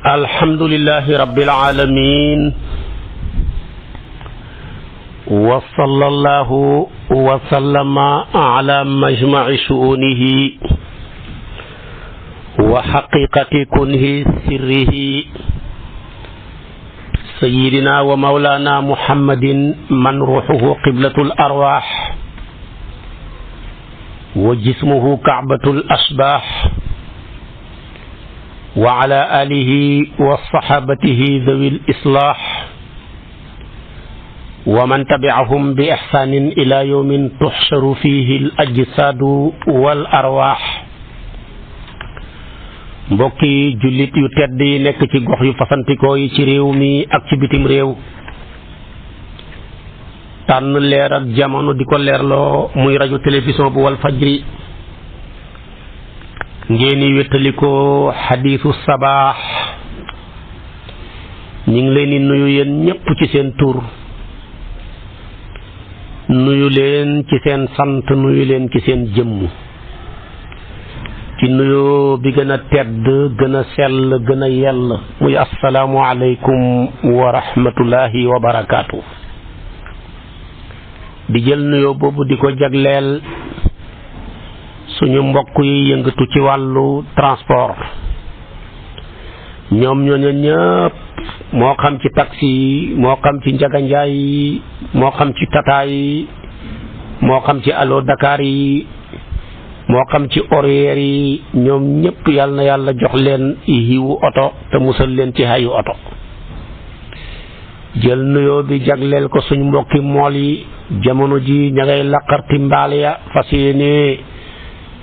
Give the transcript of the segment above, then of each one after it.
alhamdulillahi rabbil alamin wa sallallahu wa sallama ala majma'i shu'unihi wa haqiqati kunhi sirrihi sayyidina wa mawlana muhammadin man ruhuhu qiblatul arwah wa jismuhu ka'batul asbah wa ala alihi wa sahabatihi dhawil islah wa man tabi'ahum bi ihsanin ila yawmin tuhsharu fihi al ajsadu wal arwah. mbokki jullit yu tedd yi nekk ci gox yu fasantikoo yi ci réew mi ak ci bitim réew, tànn leer ak jamono di ko leerloo muy rajo télévision bu wal fajri ngeen di wéttalikoo xadiisu sabaax. ñu ngi leen di nuyu yéen ñépp ci seen tur, nuyu leen ci seen sant, nuyu leen ci seen jëmm, ci nuyoo bi gën a tedd, gën a sell, gën a yell, muy assalaamu aleykum wa rahmatullahi wa barakaatu. di jël nuyoo boobu di ko jagleel suñu mbokk yi yëngatu ci wàllu transport. ñoom ñooñu ñëpp, moo xam ci taxi yi, moo xam ci njaganjaay yi, moo xam ci tata yi, moo xam ci allo Dakar yi, moo xam ci horaire yi, ñoom ñëpp yal na yàlla jox leen yiwu oto te musal leen ci hayu oto. jël nuyoo bi jagleel ko suñ mbokki mool yi, jamono ji ña ngay laqarti mbaal ya fas yéene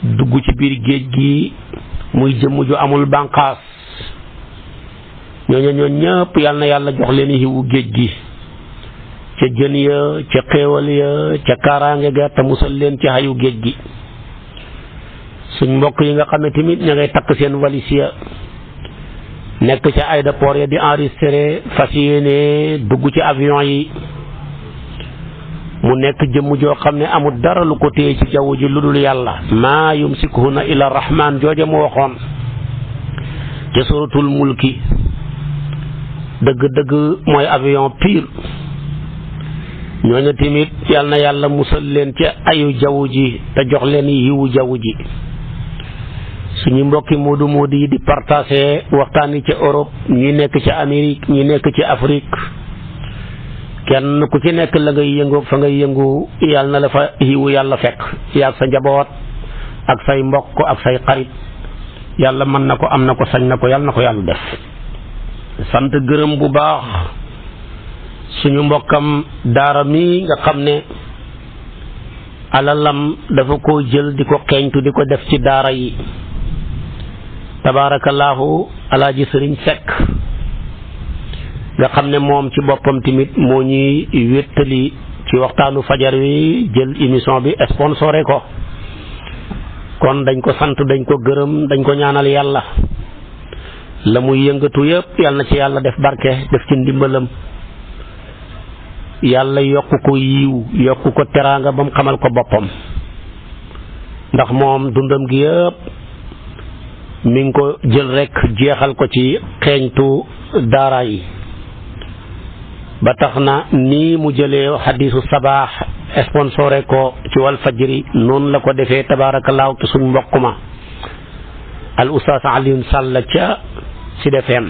dugg ci biir géej gi muy jëmm ju amul bànqaas. ñooñu ñëpp yal na yàlla jox leen yiwu géej gi, ca jën ya, ca xéewal ya, ca kaaraange ga te musal leen ci hayu géej gi. suñ mbokk yi nga xam ne tamit ña ngay takk seen valise ya nekk ca aéroport ya di enregistré fas yéene dugg ci avion yi, mu nekk jëmm joo xam ne amul dara lu ko téye ci jaww ji lu dul yàlla. maa yumsikuhunna illa rahman jooja mu waxoon ca suratul mulki. dëgg-dëgg mooy avion pire. ñooñu tamit yal na yàlla musal leen ci ayu jaww ji te jox leen yiwu jaww ji. suñu mbokki moodu moodu yi di partager waxtaan yi ci Europe, ñi nekk ci Amérique, ñi nekk ci Afrique, kenn ku ci nekk la ngay yëngu fa ngay yëngu yal na la fa yiwu yàlla fekk yaag sa njaboot ak say mbokk ak say xarit. yàlla mën na ko, am na ko, sañ na ko, yal na ko yàlla def. sant gërëm bu baax suñu mbokkam daara mi nga xam ne alalam dafa ko jël di ko xeeñtu di ko def ci daara yi. tabaarakallaahu alaaji sëriñ Sekk nga xam ne moom ci boppam tamit moo ñuy wéttali ci waxtaanu fajar wi, jël émission bi sponsoré ko. kon dañ ko sant, dañ ko gërëm, dañ ko ñaanal yàlla la muy yëngatu yëpp yal na ci yàlla def barke, def ci ndimbalam, yàlla yokk ko yiw, yokk ko teraanga ba mu xamal ko boppam. ndax moom dundam gi yëpp mi ngi ko jël rekk jeexal ko ci xeeñtu daara yi. ba tax na nii mu jëlee xadiisu sabaax sponsoré ko ci wal fajri, noonu la ko defee tabaarakallaahu te suñ mbokk ma al ustaas Alioune Sall ca Sud FM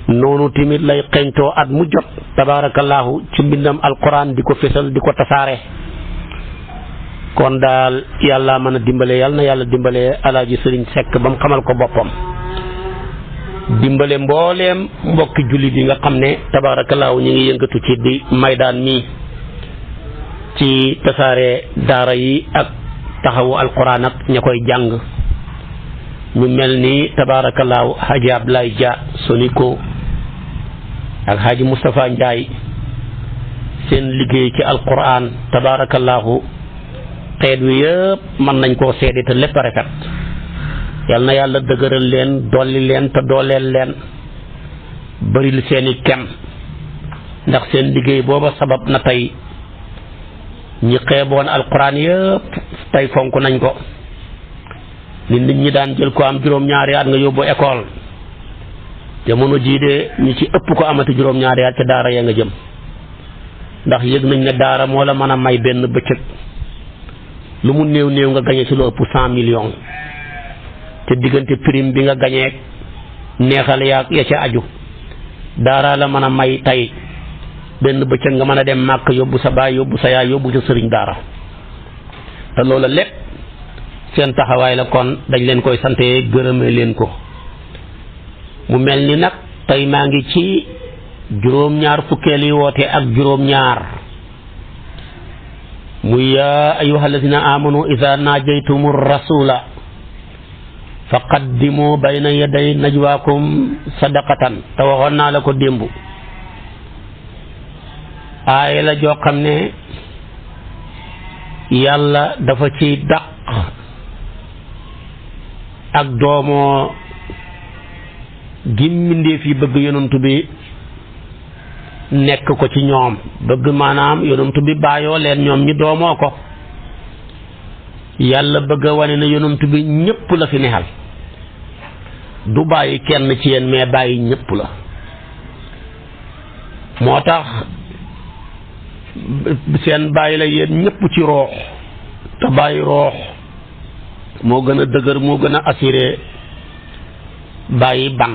noonu tamit lay xeeñtoo at mu jot tabaarakallaahu ci mbindam alquran di ko fésal, di ko tasaare. kon daal yàlla mën a dimbale, yàlla na yàlla dimbale alaaji sëriñ Sekk ba mu xamal ko boppam, dimbale mbooleem mbokki jullit yi nga xam ne tabaarakallaahu ñu ngi yëngatu ci di maydaan mi ci tasaare daara yi ak taxawu alquran ak ña koy jàng. ñu mel ni tabaarakallaahu Haji Ablaye Dia Soniko ak Haji Moustapha Ndiaye, seen liggéey ci alquran tabaarakallaahu xeet wi yëpp mën nañ koo seede te lépp rafet. yal na yàlla dëgëral leen, dolli leen te dooleel leen, bëril seeni kem, ndax seen liggéey booba sabab na tey ñi xeeboon alquran yëpp tey fonk nañ ko. li nit ñi daan jël ko am juróom-ñaari at nga yóbbu école jamono jii de ñi ci ëpp ko amati juróom-ñaari at ca daara ya nga jëm ndax yëg nañ ne daara moo la mën a may benn bëccëg lu mu néew néew nga gañe ci lu ëpp 100 millions te diggante prime bi nga gañee neexal ya ca aju daara la mën a may tey benn bëccëg nga mën a dem màkk yóbbu sa baay yóbbu sa yaay yóbbu sa sëriñ daara te loola lépp seen taxawaay la kon dañ leen koy sante gërëme leen ko mu mel ni nag tey maa ngi ci juróom-ñaar fukkeeli woote ak juróom-ñaar muy yaa ayyuha alladina amanu ida najaytumu rasula faqaddimu bayna yaday najwaakum sadaqatan te waxoon naa la ko démb aaya la joo xam ne yàlla dafa ci dàq ak doomoo gimmindéef yi bëgg yonantu bi nekk ko ci ñoom bëgg maanaam yonantu bi bàyyoo leen ñoom ñi doomoo ko yàlla bëgg a wane ne yonantu bi ñëpp la fi nexal du bàyyi kenn ci yéen mais bàyyi ñëpp la moo tax seen bàyyi la yéen ñëpp ci roox te bàyyi roox moo gën a dëgër moo gën a assuré bàyyi ban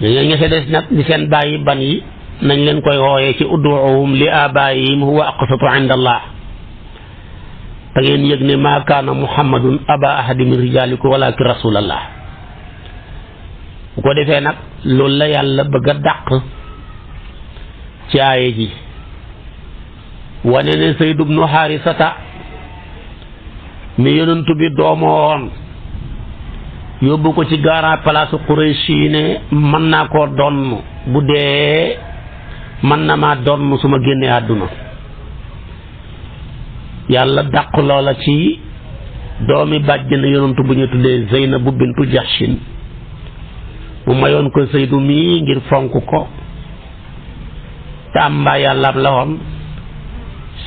ñoo ñese des nag di seen bàyyi ban yi nañ leen koy wooyee ci ud'uhum li abaayihim huwa aqsatu inda allah te ngeen yëg ne maa kaana muhammadun aba ahadi min rijaalikum walakin rasulallah bu ko defee nag loolu la yàlla bëgg a dàq ci aaye ji wane ne Zayd ibnu Haarisata mi yonentu bi doomoon yóbbu ko ci grand place Quraysh yi ne mën naa koo donn bu dee mën na maa donn su ma génnee àdduna yàlla dàq loola ci doomi bàjjen yonentu bu ñu tuddee Zeynabu bintu Jahshin mu mayoon ko Zeydu mii ngir fonk ko te am mbaa yàlla la woon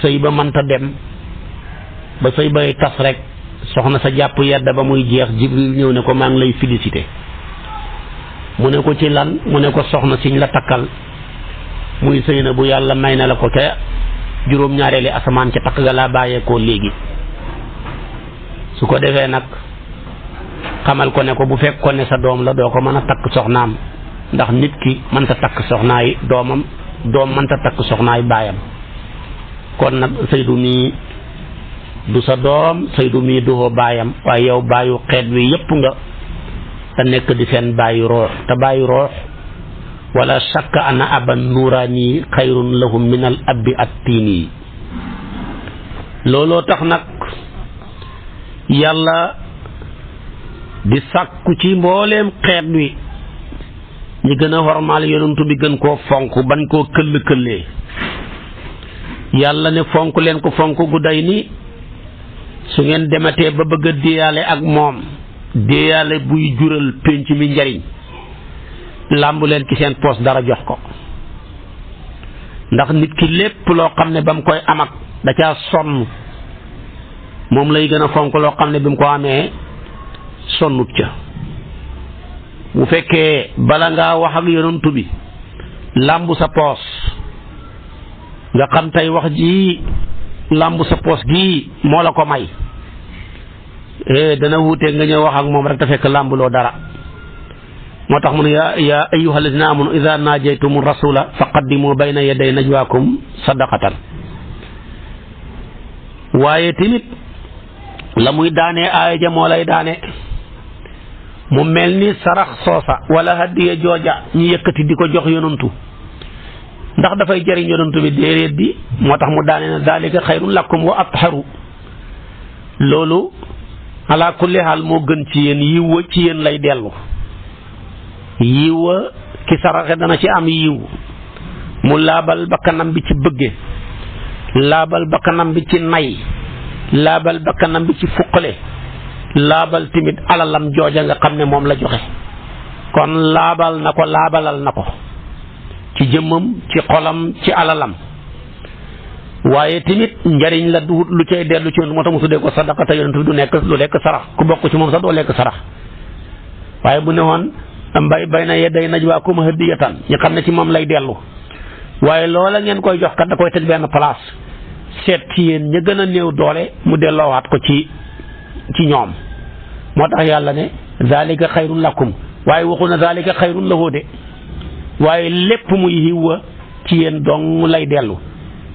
sëy ba mënta dem ba sëy bay tas rek soxna sa jàpp yedda ba muy jeex Jibril ñëw ne ko maa ngi lay félicité mu ne ko ci lan mu ne ko soxna siñ la takkal muy sëy na bu yàlla may na la ko ca juróom-ñaareeli asamaan ca takk ga laa bàyyeekoo léegi su ko defee nag xamal ko ne ko bu fekkoon ne sa doom la doo ko mën a takk soxnaam ndax nit ki mënta takk soxnaay doomam doom mënta takk soxnaay baayam kon nag Saydu mii du sa doom Saydu mii duhoo baayam waaye yow baayu xeet wi yépp nga te nekk di seen baayu roox te baayu roox wala shakka ana aban nuuraani xayrun lahum min al abbi attiini looloo tax nag yàlla di sàkku ci mbooleem xeet wi ñi gën a xormaal yonentu bi gën koo fonk bañ koo këll-këllee yàlla ne fonk leen ko fonk gu day ni su ngeen dematee ba bëgg a déeyaale ak moom déeyaale buy jural pénc mi njariñ làmbu leen ci seen poos dara jox ko ndax nit ki lépp loo xam ne ba mu koy am ak da caa sonn moom lay gën a fonk loo xam ne bi mu ko amee sonnut ca bu fekkee bala ngaa wax ak yonantu bi làmbu sa poos nga xam tey wax ji làmbu sa poos gi moo la ko may dana wuuteeg nga ñëw wax ak moom rek te fekk làmbuloo dara moo tax mu ne yaa ayyuha alladina amanu ida najaytumu rasula faqaddimu bayna yaday najwaakum sadaqatan waaye tamit la muy daanee aaya ja moo lay daane mu mel ni sarax soosa wala hadiya jooja ñu yëkkati di ko jox yonantu ndax dafay jëriñ yonantu bi déedéet bi moo tax mu daane na daalika xayrun lakum wa atharu loolu ala kulli haal moo gën ci yéen yiwa ci yéen lay dellu yiwa ki saraxe dana ci am yiw mu laabal bakkanam bi ci bëgge laabal bakkanam bi ci nay laabal bakkanam bi ci fuqale laabal tamit alalam jooja nga xam ne moom la joxe kon laabal na ko laabalal na ko ci jëmmam ci xolam ci alalam waaye tamit njariñ la du lu cay dellu ci moo tax mu tuddee ko sadaqa te yonent bi du nekk lu lekk sarax ku bokk ci moom sax doo lekk sarax waaye bu ne woon mbay bayna yaday najwaakum hadiyatan ñu xam ne ci moom lay dellu waaye loola ngeen koy jox kat da koy teg benn place seet ci yéen ña gën a néew doole mu delloowaat ko ci ñoom moo tax yàlla ne zalika xayrun lakum waaye waxu na zalika xayrun lahu de waaye lépp muy yiwa ci yéen dong lay dellu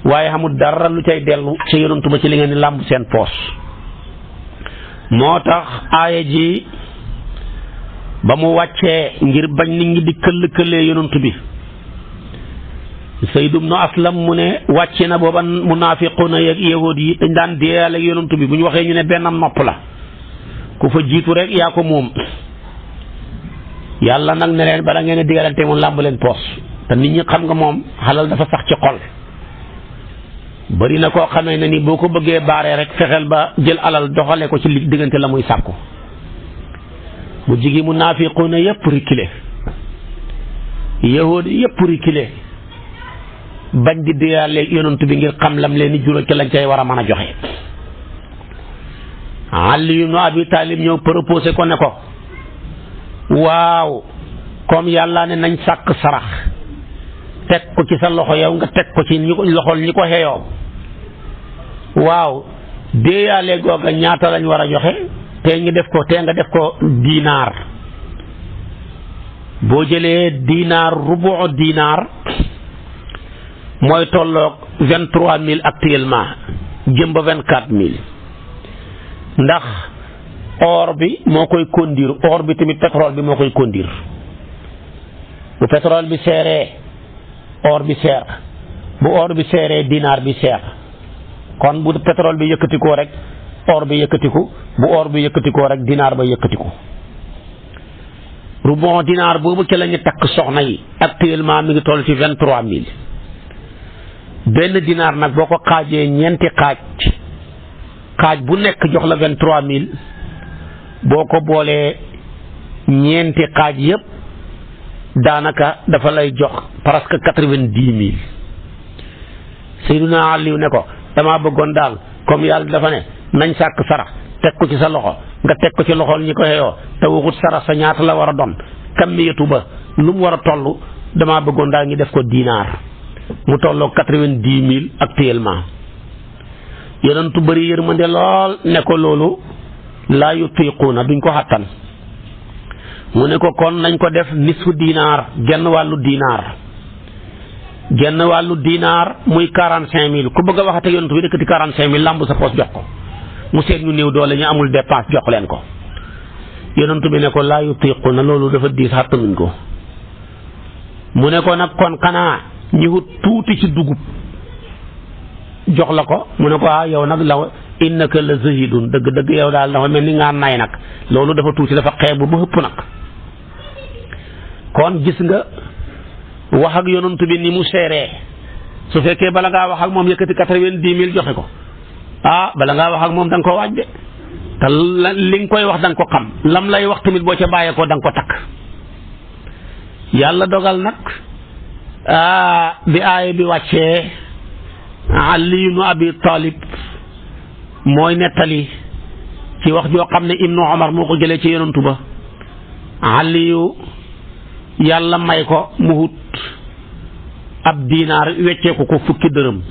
waaye xamul dara lu cay dellu ci yonantu ba ci li ngeen di làmb seen poos moo tax aaya ji ba mu wàccee ngir bañ nit ñi di këll-këllee yonantu bi Sayd ibn Aslam mu ne wàcce na booba munaafiquuna yeeg yahuud yi dañ daan deeyal ak yonantu bi bu ñu waxee ñu ne benn nopp la ku fa jiitu rek yaa ko moom yàlla nag ne leen bala ngeen a digalante moom làmb leen poos te nit ñi xam nga moom xalal dafa sax ci xol bari na koo xamee ne ni boo ko bëggee baaree rek fexeel ba jël alal doxale ko ci li diggante la muy sàkku bu jigi munaafiquuna yëpp reculé yahuud yëpp reculé bañ di diyaale yonent bi ngir xam lam leen ni jural ci lañ cay war a mën a joxe. Ali ibn Abi Talib ñëw proposé ko ne ko waaw comme yàlla ne nañ sàkk sarax teg ko ci sa loxo yow nga teg ko ci loxol ñi ko xeyoo waaw déeyaale googa ñaata lañ war a joxe te nga def ko dinaar boo jëlee dinaar rubu dinaar mooy tolloog 23000 actuellement jëm ba 24000 ndax or bi moo koy conduire or bi tamit pétrole bi moo koy conduire bu pétrole bi seeree or bi seer bu or bi seeree dinaar bi seer kon bu pétrole bi yëkkatikoo rek or bi yëkkatiku bu or bi yëkkatikoo rek dinaar ba yëkkatiku rubon dinaar boobu ci la ñu takk soxna yi actuellement mi ngi toll ci 23000 benn dinaar nag boo ko xaajee ñeenti xaaj bu nekk jox la 23000 boo ko boolee ñeenti xaaj yëpp daanaka dafa lay jox presque 90000 Seydina Aliou ne ko damaa bëggoon daal comme yàlla dafa ne nañ sàkk sarax teg ko ci sa loxo nga teg ko ci loxol ñi ko xeyoo te waxut sarax sa ñaata la war a doon kamiyatu ba lu mu war a toll damaa bëggoon daal ñu def ko dinaar mu tolloo 90000 actuellement yonentu bëri yërmande lool ne ko loolu laa yutiquuna duñ ko xattan mu ne ko kon nañ ko def nisfu dinaar genn wàllu dinaar muy 45000 ku bëgg a waxate yonentu bi dëkkati 45000 lamb sa poos jox ko mu seet ñu néew doole ñu amul dépense jox leen ko yonentu bi ne ko laa yutiquuna loolu dafa diis xattanuñ ko mu ne ko nag kon xanaa ñi wut tuuti ci dugub jox la ko mu ne ko yow nag la innaka la zahidun dëgg yow daal dafa mel ni ngaa nay nag loolu dafa tuuti dafa xeebu ba ëpp nag kon gis nga wax ak yonent bi ni mu seeree su fekkee bala ngaa wax ak moom yëkkati 90000 joxe ko bala ngaa wax ak moom da nga ko waaj de te li nga koy wax da nga ko xam lam lay wax tamit boo ca bàyyeekoo da nga ko takk yàlla dogal nag bi aaya bi wàccee Ali ibn Abi Talib mooy nettali ci wax joo xam ne Ibnu Omar moo ko jëlee ci yonantu ba Aliyu yàlla may ko mu wut ab dinaar wecceeku ko fukki dërëm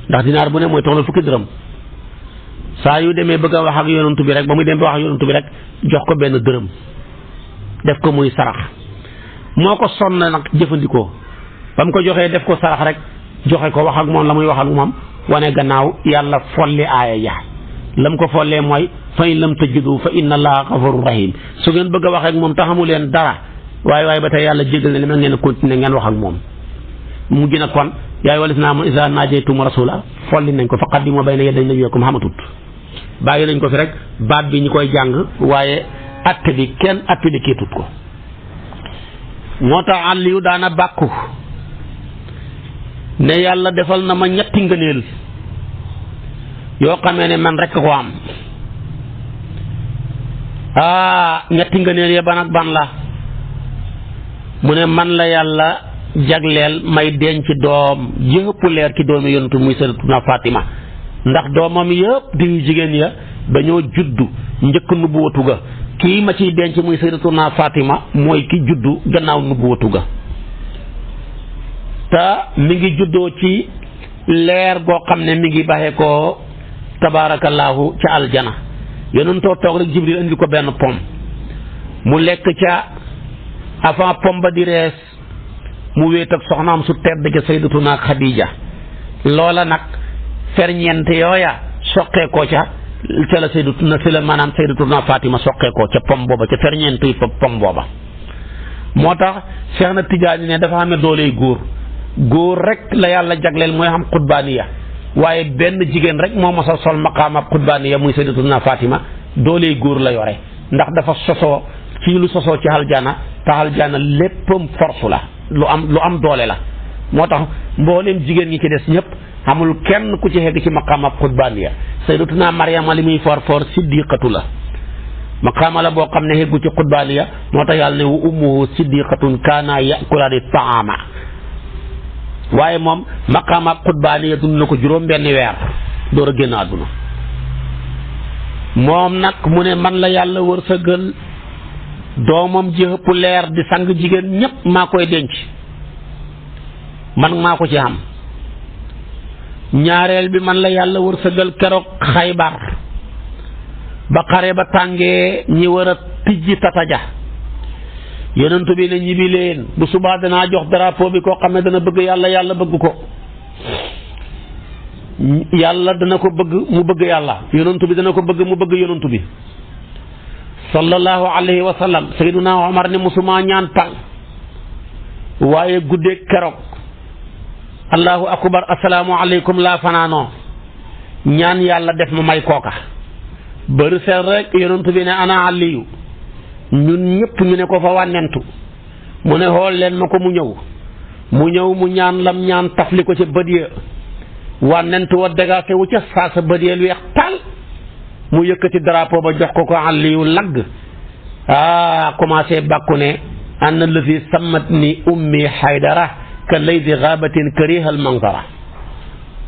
ndax dinaar bu ne mooy toxla fukki dërëm saa yu demee bëgg a wax ak yonantu bi rek ba muy dem ba wax ak yonantu bi rek jox ko benn dërëm def ko muy sarax moo ko sonn nag jëfandikoo ba mu ko joxee def ko sarax rek joxe ko wax ak moom la muy wax ak moom wane gannaaw yàlla folli aaya ya lam ko follee mooy fa in lam tajidu fa inna allaha ghafurur rahim su ngeen bëgg a wax ak moom te xamu leen dara waaye ba tey yàlla jégal na li ma ngeen a continuer ngeen wax ak moom mu gën a kon yaay walis naa moom isa najaytum rasula folli nañ ko faqaddimu bayna yaday nabiyikum xamatut bàyyi nañ ko fi rek baat bi ñu koy jàng waaye atte bi kenn appliqué tut ko moo tax Aliyu daana bàkku ne yàlla defal na ma ñetti ngëneel yoo xamee ne man rekk ko am ñetti ngëneel ya ban ak ban la mu ne man la yàlla jagleel may denc doom yëpp leer ci doomi yontu muy sayyidatuna Fatima ndax doomam yëpp di jigéen ya dañoo juddu njëkk nubuwatu ga kii ma ciy denc muy sayyidatuna Fatima mooy ki juddu gannaaw nubuwatu ga te mi ngi juddoo ci leer goo xam ne mi ngi baxee ko tabaarakallaahu ca aljana yonentoo toog rek Jibril indi ko benn pom mu lekk ca avant pom ba di rees mu wéet ak soxnaam su tedd ca sayyidatuna Khadija loola nag ferñeent yooya soqee ko ca la sayyidatuna si la maanaam sayyidatuna Fatima soqee ko ca pom booba ca ferñeent yi fa pom booba moo tax Cheikh na Tijaani ne dafa amee dooley góor rek la yàlla jagleel mooy xam xutbaaniya waaye benn jigéen rek moo mos a sol maqaama xutbaaniya muy sayyidatuna Fatima dooley góor la yore ndax dafa sosoo ci lu sosoo ci aljana te aljana léppam force la lu am doole la moo tax mbooleem jigéen ñi ci des ñëpp amul kenn ku ci xegg ci maqaama xutbaaniya sayyidatuna Maryama li muy for siddiqatu la maqaama la boo xam ne xeggu ci xutbaaniya moo tax yàlla ne wa ummuhu siddiqatun kaana yakulaani taama waaye moom maqaama xutbaaniya dund na ko juróom-benn weer door a génn àdduna moom nag mu ne man la yàlla wërsëgal doomam ji ëpp leer di sang jigéen ñépp maa koy denc man maa ko ci am ñaareel bi man la yàlla wërsëgal keroog Xaybar ba xare ba tàngee ñi war a tijji tataja yonent bi ne ñibbi leen bu subaa danaa jox drapeau bi koo xam ne dana bëgg yàlla bëgg ko yàlla dana ko bëgg mu bëgg yàlla yonent bi dana ko bëgg mu bëgg yonent bi sallallahu alayhi wa sallam sayyiduna Omar ne musuma ñaan pal waaye guddee keroog allahu akbar assalaamu aleykum laa fanaanoo ñaan yàlla def ma may kooka bëri seen rek yonent bi ne ana Aliyu ñun ñëpp ñu ne ko fa wànnentu mu ne xool leen ma ko mu ñëw mu ñaan lam ñaan tafli ko ca bët ya wànnentu wa dégagé wu ca saa sa bët ya lu weex tal mu yëkkati drapeau ba jox ko Aliyu lagg commencé bàkku ne anna lazi sammat ni ummi haydara ka laydi gaabatin karihal manzara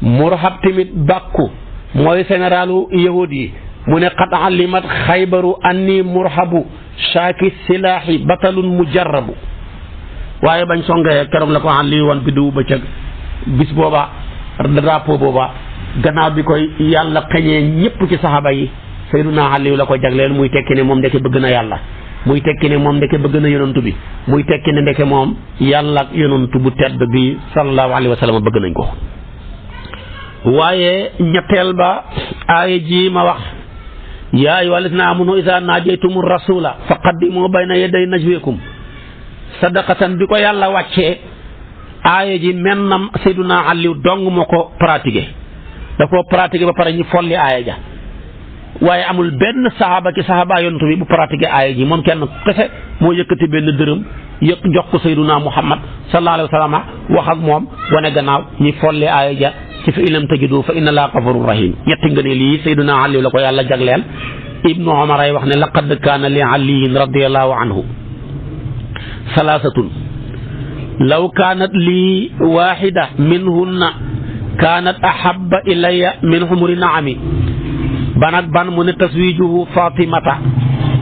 murhab tamit bàkku mooy généralu yahud yi mu ne qad alimat xaybaru anni murhabu shaaki silaahi batalun mujarrabu waaye bañ songee keroog la ko Aliyu wan biddiwu ba cëg bis booba drapeau booba gannaaw bi koy yàlla xeñee ñëpp ci saxaaba yi Sayyiduna Aliyu la ko jagleel muy tekki ne moom ndeke bëgg na yàlla muy tekki ne moom ndeke bëgg na yonantu bi muy tekki ne ndeke moom yàlla ak yonantu bu tedd bi sallallahu alayhi wa sallam bëgg nañ ko waaye ñetteel ba aaya ji ma wax yaa ayyuhal lazina amanu izaa naajaytumu rasula faqaddimu bayna yaday najwikum sadaqatan bi ko yàlla wàccee aaya ji mennam Sayyiduna Aliyu dong moo ko pratiqué da koo pratiqué ba pare ñu folli aaya ja waaye amul benn saxaaba ci saxaaba yonent bi bu pratiqué aaya ji moom kenn kese moo yëkkati benn dërëm jox ko Sayyiduna Muhammad sallallahu alayhi wa sallam wax ak moom wane gannaaw ñi folli aaya ja ci fa in lam tajidu fa inna Allaha ghafurur rahim ñetti nga ne lii Sayyiduna Ali la ko yàlla jagleel Ibnu Umar ay wax ne laqad kaana li aliyin radiyallahu anhu salaasatun law kaanat lii waahida minhunna kaanat ahabba ilayya min humuri naami ban ak ban mu ne taswijuhu fatimata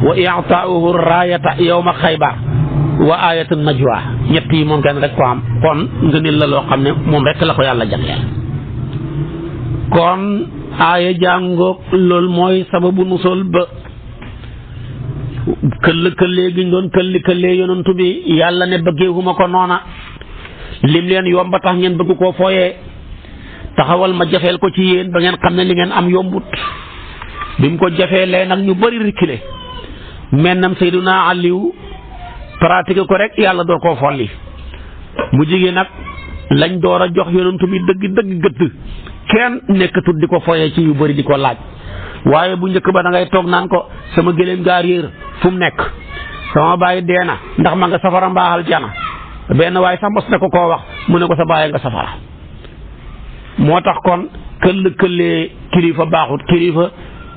wa i'taa'uhu raayata yawma xaybar wa ayatu najwa ñett yi moom kenn rek ko am kon ngëneel la loo xam ne moom rek la ko yàlla jagleel kon aaya jàngoog loolu mooy sababu nusul ba këll-këllee gi ñu doon këlli-këllee yonantu bi yàlla ne bëggeewuma ko noona lim leen yomba tax ngeen bëgg koo fooyee taxawal ma jafeel ko ci yéen ba ngeen xam ne li ngeen am yombut bi mu ko jafeelee nag ñu bëri reculé mennam Sayyiduna Aliyu pratique ko rek yàlla door koo folli mu jigéen nag lañ door a jox yonantu bi dëgg gëdd kenn nekkatul di ko fooyee ci yu bëri di ko laaj waaye bu njëkk ba da ngay toog naan ko sama gëléem gaa réer fu mu nekk sama baay dee na ndax ma nga safara mbaaxal jana benn waaye sax mos na ko koo wax mu ne ko sa baay nga safara moo tax kon këllee kilifa baaxut kilifa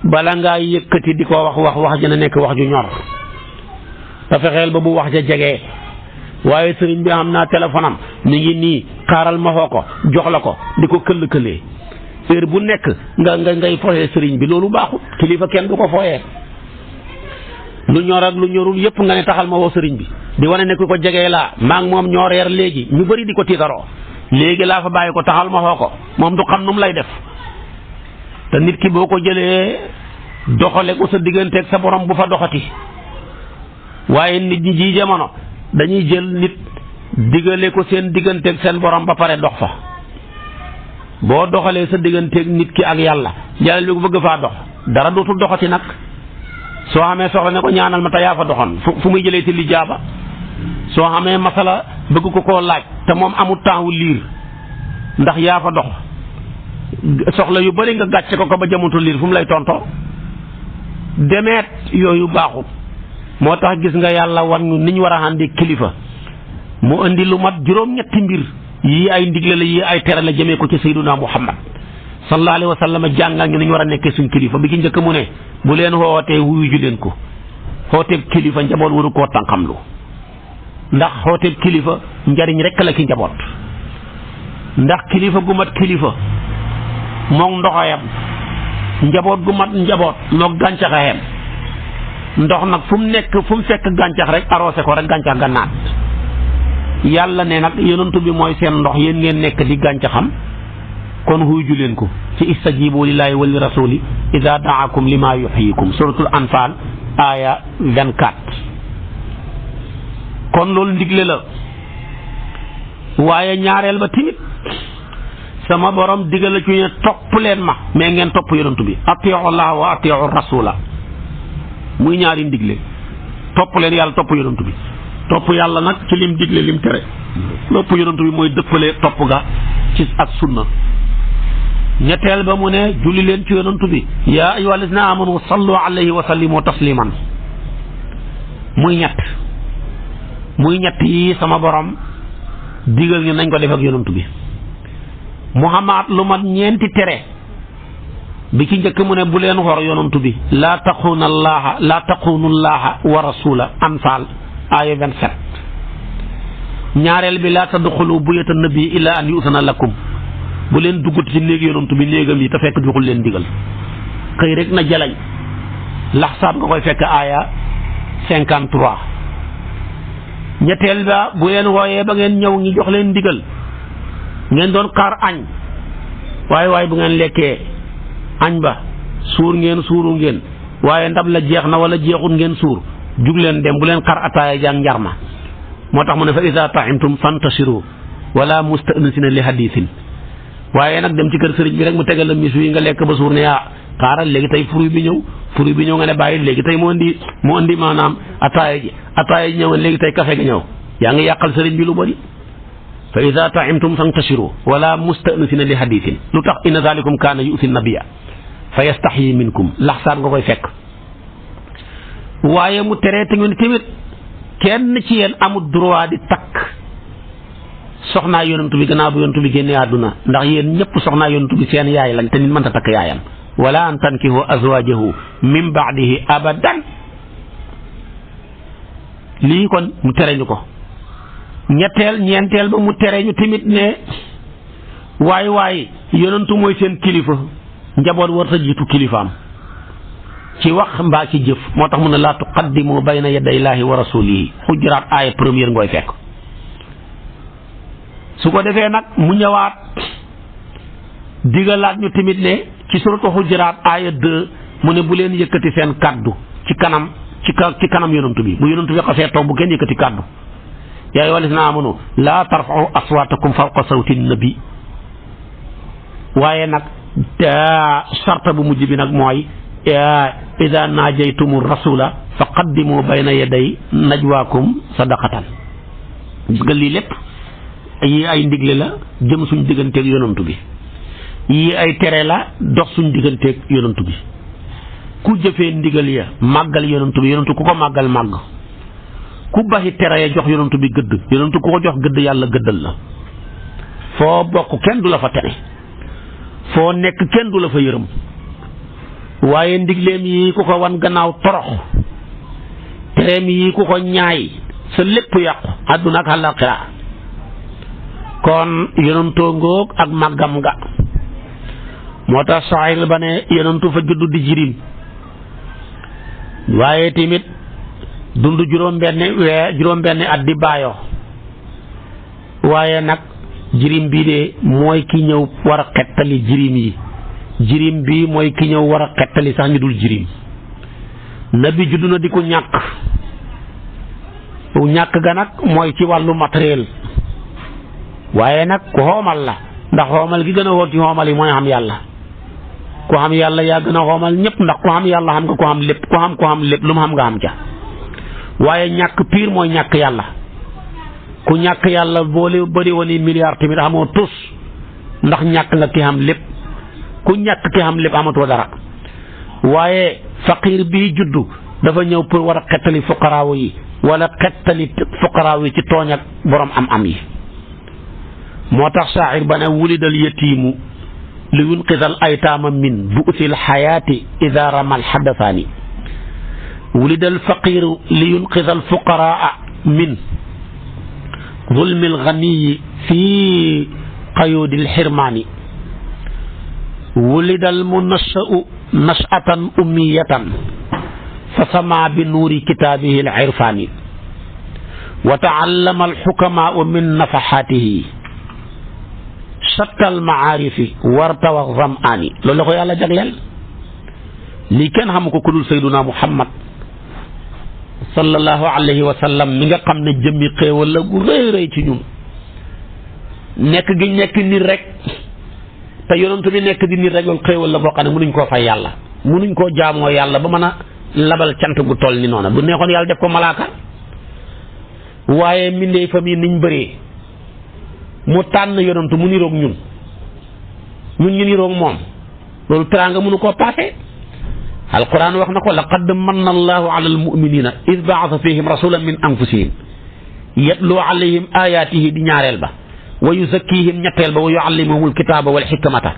bala ngaa yëkkati di ko wax jana nekk wax ju ñor te fexeel ba bu wax ja jegee waaye sëriñ bi am naa téléphone am mi ngi nii xaaral ma xoo ko jox la ko di ko këllee heure bu nekk ngay foyee sëriñ bi loolu baaxut. kilifa kenn du ko foyee lu ñor ak lu ñorul yëpp nga ne taxal ma woo sëriñ bi di wane ne ku ko jegee laa maa ngi moom ñoo reer léegi ñu bëri di ko tiitaroo léegi laa fa bàyyi ko taxal ma xoo ko moom du xam nu mu lay def. te nit ki boo ko jëlee doxale ko sa digganteeg sa borom bu fa doxati waaye nit ñi ji jamono dañuy jël nit digale ko seen digganteeg seen borom ba pare dox fa. boo doxalee sa digganteeg nit ki ak yàlla jàllale bi ko bëgg faa dox dara dootul doxati nag soo xamee soxla ne ko ñaanal ma te yaa fa doxoon fu muy jëlee ci li jaaba soo xamee masala bëgg ko koo laaj te moom amul temps wu liir ndax yaa fa dox soxla yu bari nga gàcce ko ba jamutu liir fu mu lay tontoo demeet yooyu baaxut. moo tax gis nga yàlla wan ñu ni ñu war a àndi kilifa mu indi lu mat juróom-ñetti mbir yii ay ndigle la yii ay tere la jëmee ko ci sayyiduna Muhammad sallallahu alayhi wa sallam jàngal ñu ni ñu war a nekkee suñ kilifa bi ki njëkk mu ne bu leen xootee wuyu ju leen ko xooteeb kilifa njaboot waru koo tànqamlu ndax xooteeb kilifa njariñ rekk la ki njaboot ndax kilifa gu mat kilifa moom ndoxayam njaboot gu mat njaboot moog gàncaxayam ndox nag fu mu nekk fu mu fekk gàncax rek arrosé ko rek gàncax ga naat yàlla ne nag yonantu bi mooy seen ndox yéen ngeen nekk di gàncaxam kon huyju leen ko ci istajibu lillahi wa li rasuli ida daakum lima yuhyikum suratul anfal aya 24. kon loolu ndigle la waaye ñaareel ba timit sama borom digal la ci ne topp leen ma mais ngeen topp yonantu bi atiu allah wa atiu rasula muy ñaari ndigle topp leen yàlla topp yonantu bi topp yàlla nag ci lim digle lim tere topp yonantu bi mooy dëppale topp ga ci ak sunna. ñetteel ba mu ne julli leen ci yonantu bi yaa ayyuha allazina amanu sallu alayhi wa sallimu tasliman muy ñett yi sama borom digal ñu nañ ko def ak yonantu bi. Muhammad lu mat ñeenti tere bi ci njëkk mu ne bu leen xor yonantu bi laa taxuunu llaaha wa rasula anfal aya 27. ñaareel bi laa tadxulu buyuta nabi illa an yusana lakum bu leen duggut ci néeg yonantu bi néegam yi te fekk joxul leen digal xëy rek na jalañ laxsaab nga koy fekk aya 53. ñetteel ba bu leen wooyee ba ngeen ñëw ngi jox leen digal ngeen doon xaar añ waaye bu ngeen lekkee añ ba suur ngeen suuru ngeen waaye ndab la jeex na wala jeexut ngeen suur jug leen dem bu leen xar ataaya jàng njar ma moo tax mu ne fa iza ta'imtum fantasiru wala musta'nisina li hadithin waaye nag dem ci kër sëriñ bi rek mu tegal la mis yi nga lekk ba suur ne xaaral léegi tey fruit bi ñëw nga ne bàyyi léegi tey mu indi maanaam ataaya ji ñëw léegi tey café gi ñëw yaa ngi yàqal sëriñ bi lu bari. fa iza ta'imtum fantasiru wala musta'nisina li hadithin lu tax inna zalikum kaana yu'ti nabiyya fa yastahyi minkum laxsaat nga koy fekk. waaye mu teree te ngeen tamit kenn ci yéen amul droit di takk soxnaa yonantu bi gannaaw bu yonantu bi génnee àdduna ndax yéen ñëpp soxnaa yonantu bi seen yaay lañ te nit mënta takk yaayam. wala an tankihu azwajahu min ba'dihi abadan lii kon mu tere ñu ko. ñeenteel ba mu tere ñu tamit ne waay yonantu mooy seen kilifa njaboot war sa jiitu kilifaam ci wax mbaa ci jëf moo tax mu ne laa tuqaddimu bayna yaday llaahi wa rasulihi Xujuraat aaya première ngooy fekk. su ko defee nag mu ñëwaat digalaat ñu tamit ne ci suratu Xujuraat aaya 2 mu ne bu leen yëkkati seen kaddu ci kanam yonantu bi bu yonantu bi xasee toog bu kenn yëkkati kaddu. yaa ayyuhal lazina aamanu laa tarfa'u aswaatakum fawqa sawti nabi waaye nag sarta bu mujj bi nag mooy idaa naajaytumu rasula fa qaddimu bayna yaday najwaakum sadaqatan. gis nga lii lépp yii ay ndigle la jëm suñ digganteeg yonantu bi yii ay tere la dox suñ digganteeg yonantu bi ku jëfee ndigal ya màggal yonantu bi yonantu ku ko màggal màgg ku baxi tere ya jox yonantu bi gëdd yonantu ku ko jox gëdd yàlla gëddal la foo bokk kenn du la fa tere foo nekk kenn du la fa yërëm waaye ndigleem yi ku ko wan gannaaw torox tereem yi ku ko ñaay sa lépp yàqu àdduna ak àllaaxira kon yonantoo ngoog ak màggam nga moo tax saayir ba ne yonentu fa juddu di jirim waaye tamit dund juróom-benni at di baayo waaye nag jirim bii de mooy ki ñëw war a xettali jirim yi jirim bii mooy ki ñëw war a xettali sax ñu dul jirim nabi juddu na di ko ñàkk ga nag mooy ci wàllu matériel waaye nag ku xoomal la ndax xoomal gi gën a wóor ci xoomal yi mooy xam yàlla ku xam yàlla yaa gën a xoomal ñëpp ndax ku xam yàlla xam nga ko xam lépp ku xam lépp lu mu xam nga xam ca waaye ñàkk pire mooy ñàkk yàlla ku ñàkk yàlla boole bëri woon milliard tamit amoo tus ndax ñàkk nga ki xam lépp ku ñàkk ki xam lépp amatoo dara waaye faqiir bii juddu dafa ñëw pour war a xettali fuqaraaw yi wala xettali fuqaraaw yi ci tooñ ak borom am yi moo tax saa'ir ba ne wulidal yatiimu li yunqidal aytaama min bu'sil xayaati idaa ramal xaddasaani wulidal faqiiru li yunqidal fuqaraa min zulmil ganiyi fii qayoodil xirmaani wulidal munassa'u nas'atan ummiyatan fa samaa bi nuuri kitaabihi al-irfaani wa ta'allama al-xukamaa'u min nafaxaatihi sattal maarifi wartawa zamaani loolu la ko yàlla jagleel lii kenn xamu ko ku dul sayduna muhammad sallallahu alayhi wa sallam mi nga xam ne jëmmi xéewal la gu rëy rëy ci ñun nekk gi nekk nit rek te yonentu bi nekk di nit rek loolu xéewal la boo xam ne mënuñ koo fay yàlla mënuñ koo jaamoo yàlla ba mën a labal cant gu toll ni noona bu neexoon yàlla def ko malaaka waaye mbindee fa mi niñ bëree mu tànn yonentu mu niroog ñun ñu niroog moom loolu teraanga mënu koo paase. alquran wax na ko laqad manna allahu ala almuminina id baasa fihim rasulan min anfusihim yatlu alayhim ayatihi di ñaareel ba wa yuzakkihim ñetteel ba wa yuallimuhum alkitaba wal hikmata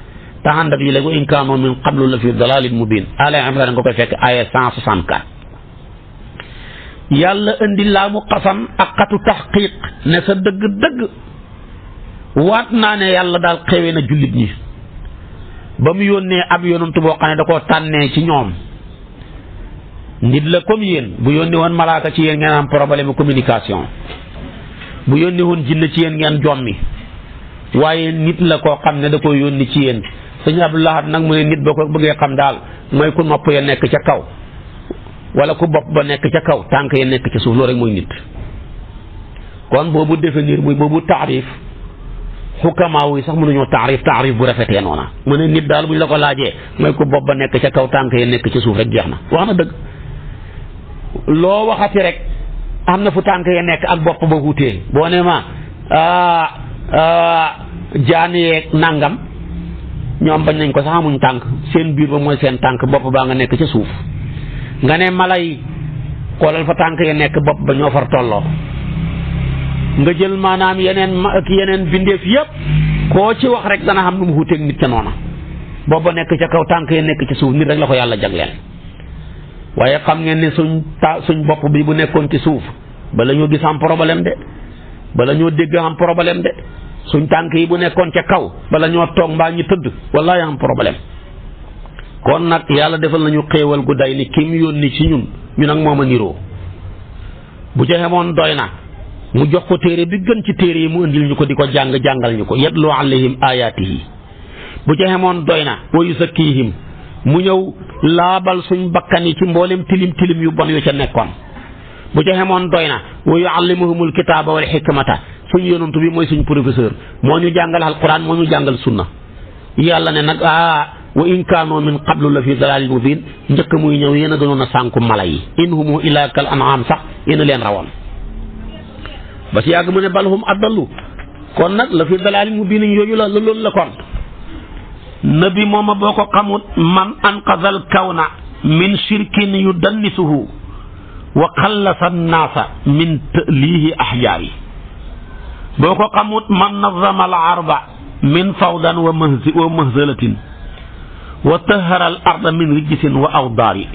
taxandat yi léegi wa in kaanu min qablu la fi dalalin mubin ala imran nga koy fekk aya 164 yàlla indi laamu xasam ak xatu taxqiq ne sa dëgg-dëgg waat naa ne yàlla daal xewee na jullit ñi ba mu yónnee ab yonantu boo xam ne da koo tànnee ci ñoom nit la comme yéen bu yónnee woon malaaka ci yéen ngeen am problème communication bu yónnee woon jinne ci yéen ngeen jommi waaye nit la koo xam ne da koo yónni ci yéen sëñ Abdullah nag mu ne nit boo ko bëggee xam daal mooy ku nopp ya nekk ca kaw wala ku bopp ba nekk ca kaw tànk ya nekk ca suuf loolu rek mooy nit kon boobu définir muy boobu taarif xukamaaw yi sax mënuñoo taarif bu rafetee noona mu ne nit daal buñ la ko laajee mooy ku bopp ba nekk ca kaw tànk ya nekk ca suuf rek jeex na wax na dëgg loo waxati rek am na fu tànk ya nekk ak bopp ba wutee boo ne ma jaan yeeg nangam ñoom bañ nañ ko sax amuñ tànk seen biir ba mooy seen tànk bopp baa nga nekk ca suuf nga ne mala yi xoolal fa tànk ya nekk bopp ba ñoo far tolloo nga jël maanaam yeneen bindeef yëpp koo ci wax rek dana xam nu mu wuteeg nit ca noona bopp ba nekk ca kaw tànk ya nekk ca suuf nit rek la ko yàlla jagleel waaye xam ngeen ne suñ bopp bi bu nekkoon ci suuf bala ñoo gis am problème de bala ñoo dégg am problème de suñ tànk yi bu nekkoon ca kaw bala ñoo toog mbaa ñu tëdd wallaahi am problème kon nag yàlla defal nañu xéewal gu day ni kim yónni ci ñun nag moom a niroo bu ca xemoon doy na mu jox ko téere bi gën ci téere yi mu indil ñu ko di ko jàngal ñu ko yatlu alayhim ayatihi bu ca xemoon doy na wa yuzakkihim mu ñëw laabal suñ bakkan yi ci mboolem tilim yu bon yu ca nekkoon bu ca xemoon doy na wa yuallimuhumul kitaaba wal hikmata suñ yonantu bi mooy suñ professeur moo ñu jàngal alquran moo ñu jàngal sunna yàlla ne nag wa in kaanu min qablu la fi dalalin mubin njëkk muy ñëw yéen a gënoon a sànku mala yi in humu illa kal an'am sax yéen a leen rawoon ba si yàgg mu ne bal hum adallu kon nag la fi dalalin mubin yooyu la loolu la kon nabi mooma boo ko xamut man anqadal kawna min shirkin yudannisuhu wa xallasa annaasa min talihi ahjaari boo ko xamut man nazama al arba min fawdan wa mahzalatin wa tahara al arda min rijsin wa awdaari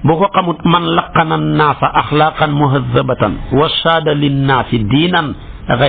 boo ko xamut man laqana annaasa axlaaqan muhazzabatan wa shaada linnaasi diinan gayra